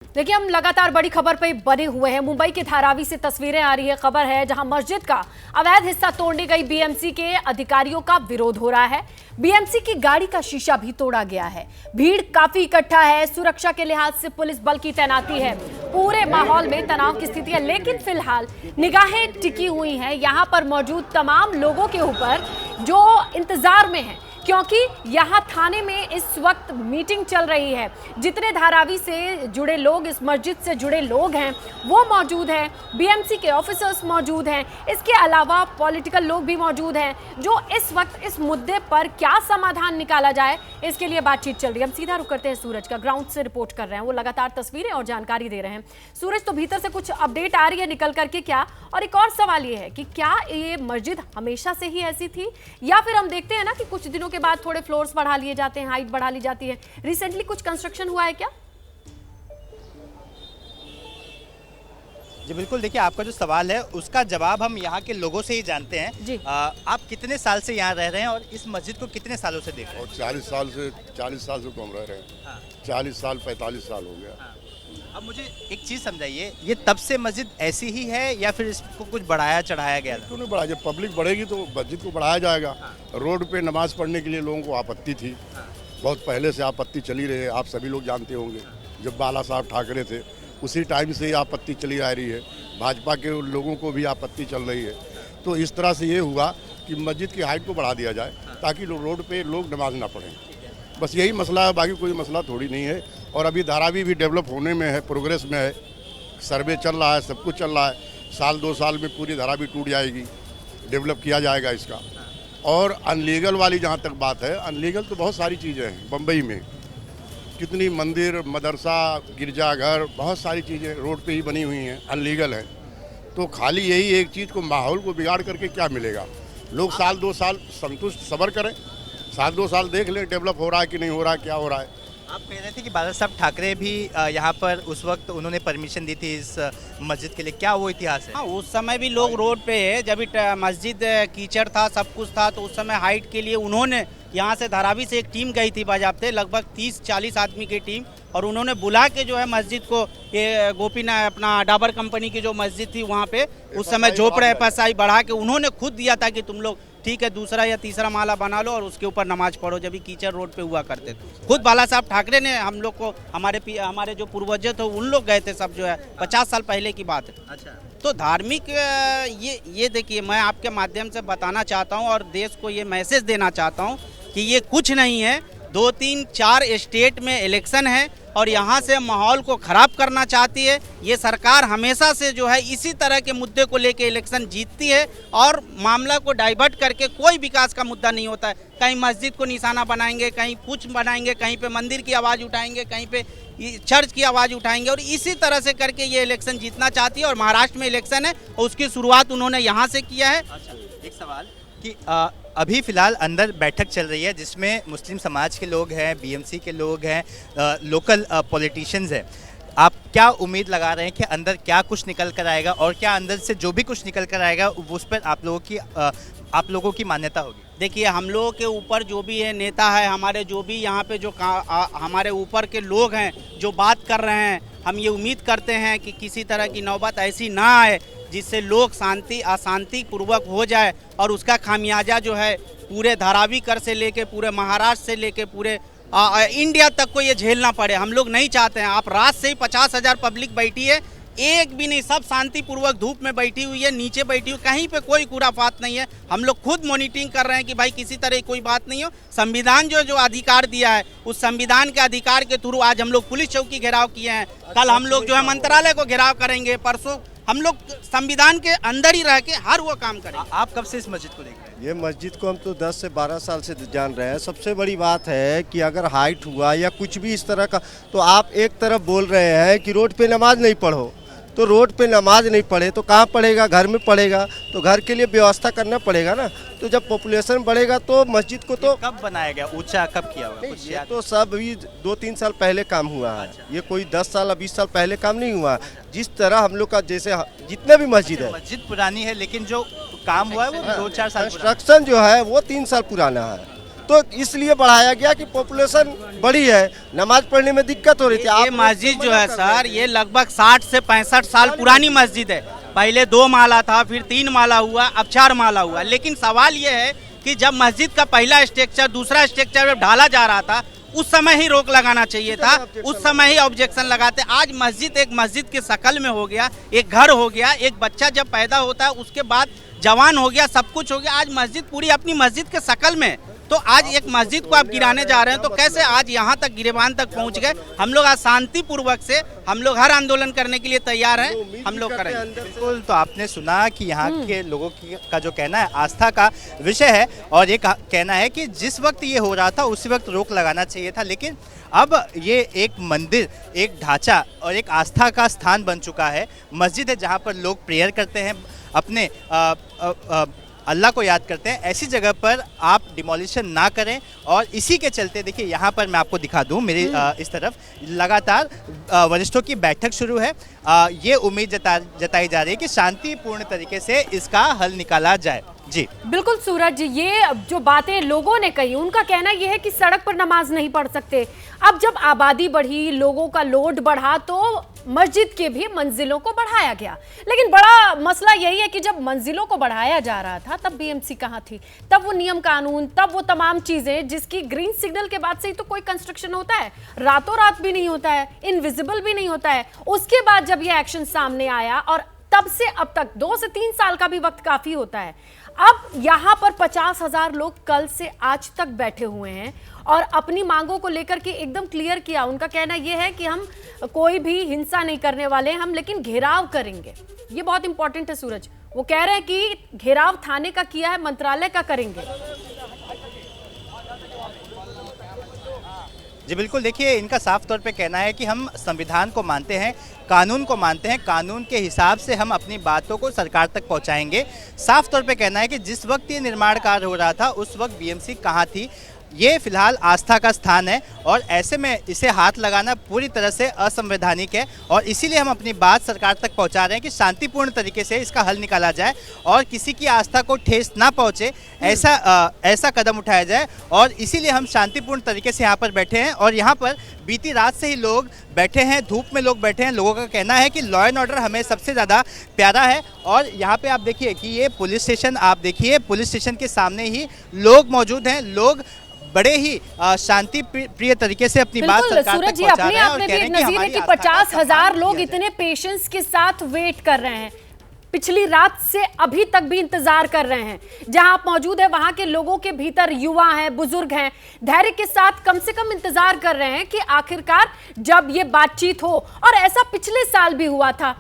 देखिए, हम लगातार बड़ी खबर पे बने हुए हैं। मुंबई के धारावी से तस्वीरें आ रही है। खबर है जहां मस्जिद का अवैध हिस्सा तोड़ने गई बीएमसी के अधिकारियों का विरोध हो रहा है। बीएमसी की गाड़ी का शीशा भी तोड़ा गया है। भीड़ काफी इकट्ठा है। सुरक्षा के लिहाज से पुलिस बल की तैनाती है। पूरे माहौल में तनाव की स्थिति है, लेकिन फिलहाल निगाहें टिकी हुई हैं यहां पर मौजूद तमाम लोगों के ऊपर जो इंतजार में हैं, क्योंकि यहां थाने में इस वक्त मीटिंग चल रही है। जितने धारावी से जुड़े लोग, इस मस्जिद से जुड़े लोग हैं, वो मौजूद हैं। बीएमसी के ऑफिसर्स मौजूद हैं। इसके अलावा पॉलिटिकल लोग भी मौजूद हैं, जो इस वक्त इस मुद्दे पर क्या समाधान निकाला जाए, इसके लिए बातचीत चल रही है। हम सीधा रुक करते हैं सूरज का, ग्राउंड से रिपोर्ट कर रहे हैं। वो लगातार तस्वीरें और जानकारी दे रहे हैं। सूरज, तो भीतर से कुछ अपडेट आ रही है निकल करके क्या? और एक और सवाल ये है कि क्या ये मस्जिद हमेशा से ही ऐसी थी, या फिर हम देखते हैं ना कि कुछ दिनों के बाद थोड़े फ्लोर्स बढ़ा लिए जाते हैं, हाइट बढ़ा ली जाती है। रिसेंटली कुछ कंस्ट्रक्शन हुआ है क्या? जी बिल्कुल, देखिए आपका जो सवाल है उसका जवाब हम यहाँ के लोगों से ही जानते हैं जी। आप कितने साल से यहाँ रह रहे हैं और इस मस्जिद को कितने सालों से देख रहे हैं? और 40 साल से तो हम रह रहे हैं। हाँ। 40 साल 45 साल हो गया। हाँ। अब मुझे एक चीज़ समझाइए, ये तब से मस्जिद ऐसी ही है या फिर इसको कुछ बढ़ाया चढ़ाया गया? क्यों नहीं बढ़ाया? जब पब्लिक बढ़ेगी तो मस्जिद को बढ़ाया जाएगा। हाँ। रोड पे नमाज पढ़ने के लिए लोगों को आपत्ति थी। हाँ। बहुत पहले से आपत्ति चली रही है, आप सभी लोग जानते होंगे। हाँ। जब बाला साहब ठाकरे थे उसी टाइम से आपत्ति चली आ रही है। भाजपा के लोगों को भी आपत्ति चल रही है। तो इस तरह से ये हुआ कि मस्जिद की हाइट को बढ़ा दिया जाए ताकि रोड पे लोग नमाज ना पढ़ें। बस यही मसला है, बाकी कोई मसला थोड़ी नहीं है। और अभी धारावी भी डेवलप होने में है, प्रोग्रेस में है, सर्वे चल रहा है, सब कुछ चल रहा है। साल 2 साल में पूरी धारावी टूट जाएगी, डेवलप किया जाएगा इसका। और अनलीगल वाली जहाँ तक बात है, अनलीगल तो बहुत सारी चीज़ें हैं। बम्बई में कितनी मंदिर, मदरसा, गिरजाघर, बहुत सारी चीज़ें रोड पे ही बनी हुई हैं, अनलीगल हैं। तो खाली यही एक चीज़ को, माहौल को बिगाड़ करके क्या मिलेगा? लोग साल 2 साल संतुष्ट सब्र करें, साल 2 साल देख लें डेवलप हो रहा है कि नहीं हो रहा है, क्या हो रहा है। आप कह रहे थे कि बाला साहब ठाकरे भी यहाँ पर उस वक्त उन्होंने परमिशन दी थी इस मस्जिद के लिए, क्या वो इतिहास है? हाँ, उस समय भी लोग रोड पे है, जब मस्जिद कीचड़ था, सब कुछ था, तो उस समय हाइट के लिए उन्होंने यहाँ से धारावी से एक टीम गई थी बाजाबते, लगभग 30-40 आदमी की टीम, और उन्होंने बुला के जो है मस्जिद को, ये गोपीनाथ अपना डाबर कंपनी की जो मस्जिद थी वहाँ पे उस समय झोपड़े FSI बढ़ा के उन्होंने खुद दिया था कि तुम लोग ठीक है दूसरा या तीसरा माला बना लो और उसके ऊपर नमाज पढ़ो, जब भी कीचड़ रोड पे हुआ करते थे। खुद बाला साहब ठाकरे ने हम लोग को, हमारे जो पूर्वज थे उन लोग गए थे सब, जो है 50 साल पहले की बात है। अच्छा। तो धार्मिक ये देखिए, मैं आपके माध्यम से बताना चाहता हूँ और देश को ये मैसेज देना चाहता हूँ कि ये कुछ नहीं है। 2-3-4 स्टेट में इलेक्शन है और यहाँ से माहौल को खराब करना चाहती है। ये सरकार हमेशा से जो है इसी तरह के मुद्दे को लेके इलेक्शन जीतती है और मामला को डाइवर्ट करके कोई विकास का मुद्दा नहीं होता है। कहीं मस्जिद को निशाना बनाएंगे, कहीं कुछ बनाएंगे, कहीं पे मंदिर की आवाज़ उठाएंगे, कहीं पे चर्च की आवाज़ उठाएंगे, और इसी तरह से करके ये इलेक्शन जीतना चाहती है। और महाराष्ट्र में इलेक्शन है और उसकी शुरुआत उन्होंने यहाँ से किया है। अच्छा, एक सवाल कि अभी फिलहाल अंदर बैठक चल रही है जिसमें मुस्लिम समाज के लोग हैं, बीएमसी के लोग हैं, लोकल पॉलिटिशियंस हैं। आप क्या उम्मीद लगा रहे हैं कि अंदर क्या कुछ निकल कर आएगा, और क्या अंदर से जो भी कुछ निकल कर आएगा उस पर आप लोगों की मान्यता होगी? देखिए, हम लोगों के ऊपर जो भी है नेता है, हमारे जो भी यहाँ पे जो हमारे ऊपर के लोग हैं जो बात कर रहे हैं, हम ये उम्मीद करते हैं कि किसी तरह की नौबत ऐसी ना आए जिससे लोग अशांति पूर्वक हो जाए और उसका खामियाजा जो है पूरे धारावी कर से लेके पूरे महाराष्ट्र से लेके पूरे इंडिया तक को ये झेलना पड़े। हम लोग नहीं चाहते हैं। आप रात से ही 50,000 पब्लिक बैठी है, एक भी नहीं, सब शांतिपूर्वक धूप में बैठी हुई है, नीचे बैठी हुई, कहीं पे कोई खुराफात नहीं है। हम लोग खुद मॉनिटरिंग कर रहे हैं कि भाई किसी तरह की कोई बात नहीं हो। संविधान जो अधिकार दिया है, उस संविधान के अधिकार के थ्रू आज हम लोग पुलिस चौकी घेराव किए हैं। कल हम लोग जो है मंत्रालय को घेराव करेंगे, परसों हम लोग संविधान के अंदर ही रह के हर वो काम करेंगे। आप कब से इस मस्जिद को देख रहे हैं? ये मस्जिद को हम तो 10 से 12 साल से जान रहे हैं। सबसे बड़ी बात है कि अगर हाइट हुआ या कुछ भी इस तरह का, तो आप एक तरफ बोल रहे हैं कि रोड पे नमाज नहीं पढ़ो, तो रोड पे नमाज नहीं पढ़े तो कहाँ पढ़ेगा? घर में पढ़ेगा, तो घर के लिए व्यवस्था करना पड़ेगा ना। तो जब पॉपुलेशन बढ़ेगा तो मस्जिद को तो कब बनाया गया, ऊंचा कब किया हुआ? ये तो सब भी 2-3 साल पहले काम हुआ है। ये कोई 10 साल 20 साल पहले काम नहीं हुआ। जिस तरह हम लोग का जैसे जितने भी मस्जिद है, मस्जिद पुरानी है लेकिन जो काम हुआ है वो 2-4 साल। कंस्ट्रक्शन जो है वो 3 साल पुराना है। तो इसलिए बढ़ाया गया कि पॉपुलेशन बड़ी है, नमाज पढ़ने में दिक्कत हो रही थी। ये मस्जिद जो है सर, ये लगभग 60 से 65 साल पुरानी मस्जिद है। पहले 2 माला था, फिर 3 माला हुआ, अब 4 माला हुआ। लेकिन सवाल ये है कि जब मस्जिद का पहला स्ट्रक्चर, दूसरा स्ट्रक्चर जब ढाला जा रहा था, उस समय ही रोक लगाना चाहिए था, उस समय ही ऑब्जेक्शन लगाते। आज मस्जिद एक मस्जिद के शक्ल में हो गया, एक घर हो गया। एक बच्चा जब पैदा होता है उसके बाद जवान हो गया, सब कुछ हो गया। आज मस्जिद पूरी अपनी मस्जिद के शक्ल में, तो आज एक मस्जिद को आप गिराने जा रहे हैं, तो कैसे आज यहाँ तक गिरेबान तक पहुँच गए। हम लोग आज शांतिपूर्वक से हम लोग हर आंदोलन करने के लिए तैयार हैं, हम लोग करेंगे। बिल्कुल, तो आपने सुना कि यहाँ के लोगों का जो कहना है आस्था का विषय है, और ये कहना है कि जिस वक्त ये हो रहा था उसी वक्त रोक लगाना चाहिए था, लेकिन अब ये एक मंदिर, एक ढांचा और एक आस्था का स्थान बन चुका है। मस्जिद है जहाँ पर लोग प्रेयर करते हैं, अपने अल्लाह को याद करते हैं। ऐसी जगह पर आप डिमोलिशन ना करें, और इसी के चलते देखिए यहाँ पर मैं आपको दिखा दूँ, मेरी इस तरफ लगातार वरिष्ठों की बैठक शुरू है। ये उम्मीद जताई जा रही है कि शांतिपूर्ण तरीके से इसका हल निकाला जाए। जी बिल्कुल सूरज, ये जो बातें लोगों ने कही, उनका कहना यह है कि सड़क पर नमाज नहीं पढ़ सकते। अब जब आबादी बढ़ी, लोगों का लोड बढ़ा, तो मस्जिद के भी मंजिलों को बढ़ाया गया। लेकिन बड़ा मसला यही है कि जब मंजिलों को बढ़ाया जा रहा था तब बीएमसी कहाँ थी, तब वो नियम कानून, तब वो तमाम चीजें जिसकी ग्रीन सिग्नल के बाद से ही तो कोई कंस्ट्रक्शन होता है, रातों रात भी नहीं होता है, इनविजिबल भी नहीं होता है। उसके बाद जब ये एक्शन सामने आया, और तब से अब तक 2 से 3 साल का भी वक्त काफी होता है। अब यहाँ पर 50,000 लोग कल से आज तक बैठे हुए हैं और अपनी मांगों को लेकर के एकदम क्लियर किया। उनका कहना यह है कि हम कोई भी हिंसा नहीं करने वाले हैं, हम लेकिन घेराव करेंगे। ये बहुत इंपॉर्टेंट है सूरज। वो कह रहे हैं कि घेराव थाने का किया है, मंत्रालय का करेंगे। जी बिल्कुल, देखिए इनका साफ तौर पे कहना है कि हम संविधान को मानते हैं, कानून को मानते हैं, कानून के हिसाब से हम अपनी बातों को सरकार तक पहुंचाएंगे। साफ तौर पे कहना है कि जिस वक्त ये निर्माण कार्य हो रहा था उस वक्त बीएमसी कहाँ थी। ये फिलहाल आस्था का स्थान है, और ऐसे में इसे हाथ लगाना पूरी तरह से असंवैधानिक है, और इसीलिए हम अपनी बात सरकार तक पहुंचा रहे हैं कि शांतिपूर्ण तरीके से इसका हल निकाला जाए और किसी की आस्था को ठेस ना पहुंचे, ऐसा कदम उठाया जाए। और इसीलिए हम शांतिपूर्ण तरीके से यहाँ पर बैठे हैं, और यहाँ पर बीती रात से ही लोग बैठे हैं, धूप में लोग बैठे हैं। लोगों का कहना है कि लॉ एंड ऑर्डर हमें सबसे ज़्यादा प्यारा है। और यहाँ पे आप देखिए कि ये पुलिस स्टेशन, आप देखिए पुलिस स्टेशन के सामने ही लोग मौजूद हैं। लोग बड़े ही शांति प्रिय तरीके से अपनी बात सरकार तक पहुंचा रहे हैं, और कह रहे हैं कि हमारी 50,000 लोग इतने पेशेंस के साथ वेट कर रहे हैं, पिछली रात से अभी तक भी इंतजार कर रहे हैं। जहां आप मौजूद है वहां के लोगों के भीतर युवा हैं, बुजुर्ग हैं, धैर्य के साथ कम से कम इंतजार कर रहे हैं कि आखिरकार जब ये बातचीत हो। और ऐसा पिछले साल भी हुआ था।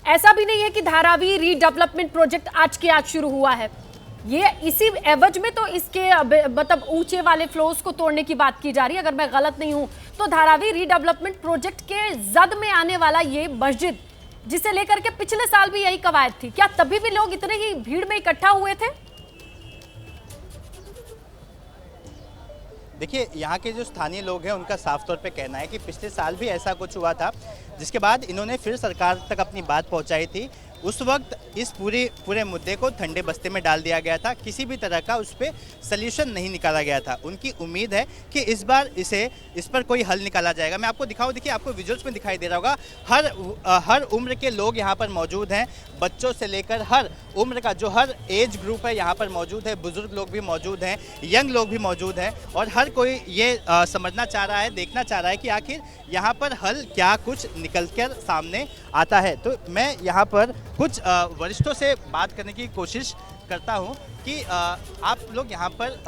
ऐसा भी नहीं है कि धारावी रीडेवलपमेंट प्रोजेक्ट आज के आज शुरू हुआ है। ये इसी एवज में तो इसके मतलब ऊंचे वाले फ्लोर्स को तोड़ने की बात की जा रही है। अगर मैं गलत नहीं हूं तो धारावी रीडेवलपमेंट प्रोजेक्ट के जद में आने वाला ये मस्जिद, जिसे लेकर के पिछले साल भी यही कवायद थी, क्या तभी भी लोग इतने ही भीड़ में इकट्ठा हुए थे? देखिए यहाँ के जो स्थानीय लोग हैं उनका साफ तौर पे कहना है कि पिछले साल भी ऐसा कुछ हुआ था, जिसके बाद इन्होंने फिर सरकार तक अपनी बात पहुंचाई थी। उस वक्त इस पूरे मुद्दे को ठंडे बस्ते में डाल दिया गया था, किसी भी तरह का उस पर सल्यूशन नहीं निकाला गया था। उनकी उम्मीद है कि इस बार इस पर कोई हल निकाला जाएगा। मैं आपको दिखाऊं, देखिए आपको विजुअल्स में दिखाई दे रहा होगा, हर उम्र के लोग यहाँ पर मौजूद हैं, बच्चों से लेकर हर उम्र का जो हर एज ग्रुप है यहाँ पर मौजूद है। बुजुर्ग लोग भी मौजूद हैं, यंग लोग भी मौजूद हैं, और हर कोई ये समझना चाह रहा है, देखना चाह रहा है कि आखिर यहाँ पर हल क्या कुछ निकल कर सामने आता है। तो मैं यहाँ पर कुछ वरिष्ठों से बात करने की कोशिश करता हूँ कि आप लोग यहाँ पर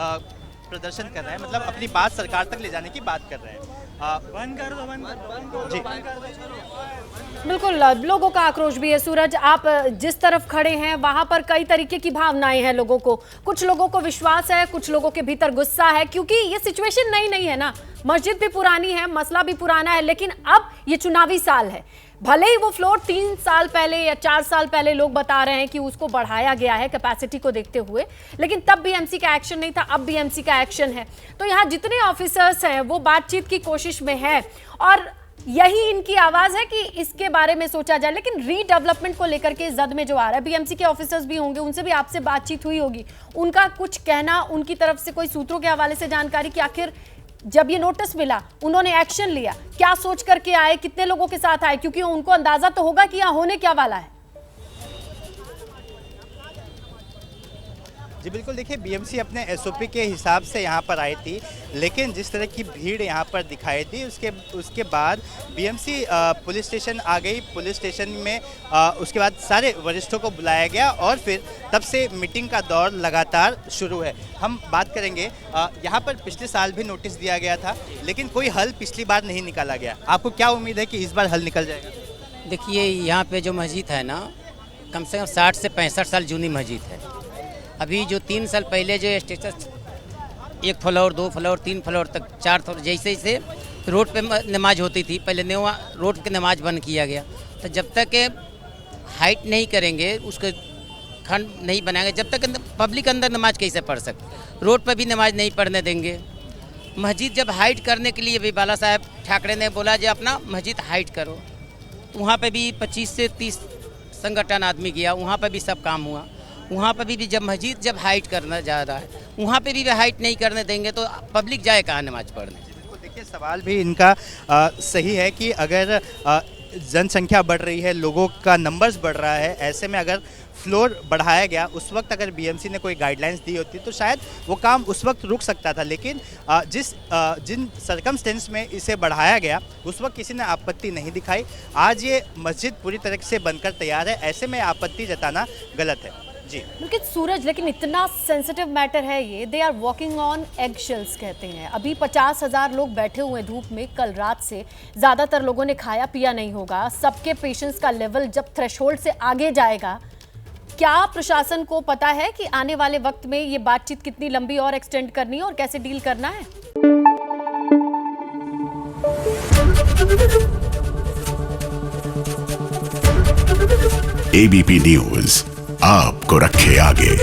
प्रदर्शन कर रहे हैं, मतलब अपनी बात सरकार तक ले जाने की बात कर रहे हैं। बंद कर दो जी। बिल्कुल, लोगों का आक्रोश भी है। सूरज, आप जिस तरफ खड़े हैं वहां पर कई तरीके की भावनाएं हैं लोगों को। कुछ लोगों को विश्वास है, कुछ लोगों के भीतर गुस्सा है, क्योंकि ये सिचुएशन नई नहीं है ना। मस्जिद भी पुरानी है, मसला भी पुराना है, लेकिन अब ये चुनावी साल है। भले ही वो फ्लोर 3 साल पहले या 4 साल पहले लोग बता रहे हैं कि उसको बढ़ाया गया है कैपेसिटी को देखते हुए, लेकिन तब बीएमसी का एक्शन नहीं था, अब बीएमसी का एक्शन है। तो यहाँ जितने ऑफिसर्स हैं वो बातचीत की कोशिश में है, और यही इनकी आवाज है कि इसके बारे में सोचा जाए। लेकिन रीडेवलपमेंट को लेकर के जद में जो आ रहा है, बीएमसी के ऑफिसर्स भी होंगे, उनसे भी आपसे बातचीत हुई होगी, उनका कुछ कहना, उनकी तरफ से कोई सूत्रों के हवाले से जानकारी कि आखिर जब ये नोटिस मिला उन्होंने एक्शन लिया, क्या सोच करके आए, कितने लोगों के साथ आए, क्योंकि उनको अंदाजा तो होगा कि यहाँ होने क्या वाला है। जी बिल्कुल, देखिए बीएमसी अपने एसओपी के हिसाब से यहाँ पर आई थी, लेकिन जिस तरह की भीड़ यहाँ पर दिखाई दी उसके बाद बीएमसी पुलिस स्टेशन आ गई। पुलिस स्टेशन में उसके बाद सारे वरिष्ठों को बुलाया गया और फिर तब से मीटिंग का दौर लगातार शुरू है। हम बात करेंगे, यहाँ पर पिछले साल भी नोटिस दिया गया था, लेकिन कोई हल पिछली बार नहीं निकाला गया। आपको क्या उम्मीद है कि इस बार हल निकल जाएगा? देखिए, यहाँ पे जो मस्जिद है ना, कम से कम 60 से 65 साल जूनी मस्जिद है। अभी जो 3 साल पहले जो स्टेटस 1 फ्लोर 2 फ्लोर 3 फ्लोर तक 4 फ्लोर जैसे जैसे रोड पे नमाज होती थी, पहले नेवा रोड की नमाज बंद किया गया। तो जब तक हाइट नहीं करेंगे, उसके खंड नहीं बनाएंगे, जब तक पब्लिक अंदर नमाज कैसे पढ़ सकते? रोड पर भी नमाज नहीं पढ़ने देंगे। मस्जिद जब हाइट करने के लिए भी बाला साहब ठाकरे ने बोला जो अपना मस्जिद हाइट करो, तो वहाँ पे भी 25 से 30 संगठन आदमी गया, वहाँ पे भी सब काम हुआ। वहाँ पर भी जब मस्जिद जब हाइट करना जा रहा है, वहाँ पे भी हाइट नहीं करने देंगे तो पब्लिक जाए कहाँ नमाज पढ़ने? बिल्कुल, देखिए सवाल भी इनका सही है कि अगर जनसंख्या बढ़ रही है, लोगों का नंबर्स बढ़ रहा है, ऐसे में अगर फ्लोर बढ़ाया गया, उस वक्त अगर बीएमसी ने कोई गाइडलाइंस दी होती तो शायद वो काम उस वक्त रुक सकता था। लेकिन जिन सर्कमस्टेंस में इसे बढ़ाया गया, उस वक्त किसी ने आपत्ति नहीं दिखाई। आज ये मस्जिद पूरी तरह से बनकर तैयार है, ऐसे में आपत्ति जताना गलत है। जी लेकिन सूरज, लेकिन इतना सेंसिटिव मैटर है ये, they are walking on egg shells कहते हैं। अभी 50,000 लोग बैठे हुए धूप में, कल रात से ज़्यादातर लोगों ने खाया पिया नहीं होगा। सबके पेशेंस का लेवल जब थ्रेशोल्ड से आगे जाएगा, क्या प्रशासन को पता है कि आने वाले वक्त में ये बातचीत कितनी लंबी और एक्सटेंड करनी है और कैसे डील करना है? एबीपी न्यूज आपको रखे आगे।